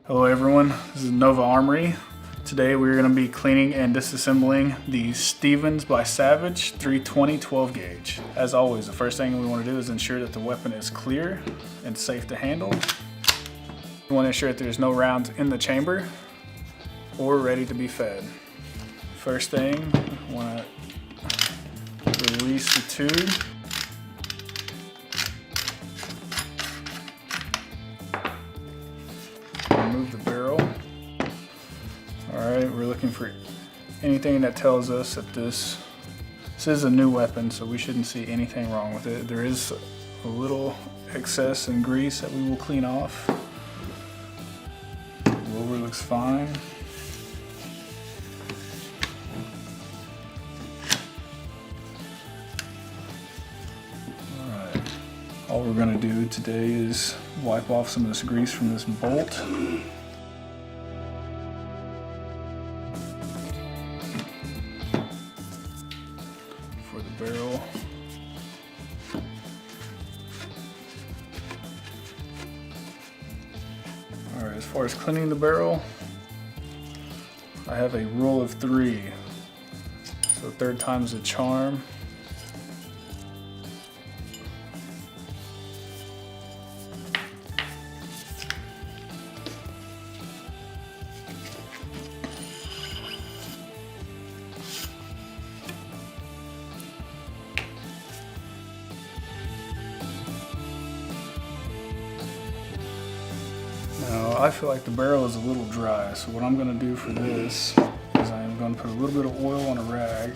Hello everyone, this is Nova Armory. Today we're going to be cleaning and disassembling the Stevens by Savage 320 12 gauge. As always, the first thing we want to do is ensure that the weapon is clear and safe to handle. We want to ensure that there's no rounds in the chamber or ready to be fed. First thing, we want to release the tube. Remove the barrel. Alright, we're looking for anything that tells us that this is a new weapon, so we shouldn't see anything wrong with it. There is a little excess and grease that we will clean off. The roller looks fine. Alright, all we're going to do today is wipe off some of this grease from this bolt. For the barrel. Alright, as far as cleaning the barrel, I have a rule of 3. So third time's a charm. Now, I feel like the barrel is a little dry, so what I'm going to do for this is I'm going to put a little bit of oil on a rag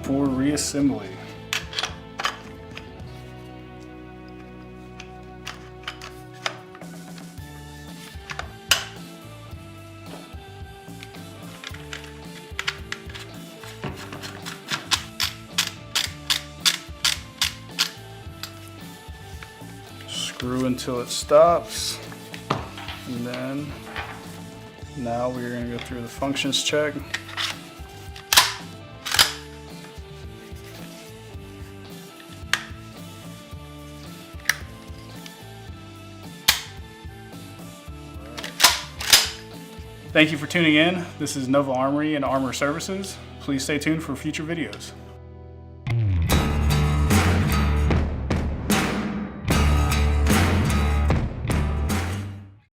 for reassembly. Screw until it stops, and then now we're going to go through the functions check. Thank you for tuning in. This is Nova Armory and Armor Services. Please stay tuned for future videos.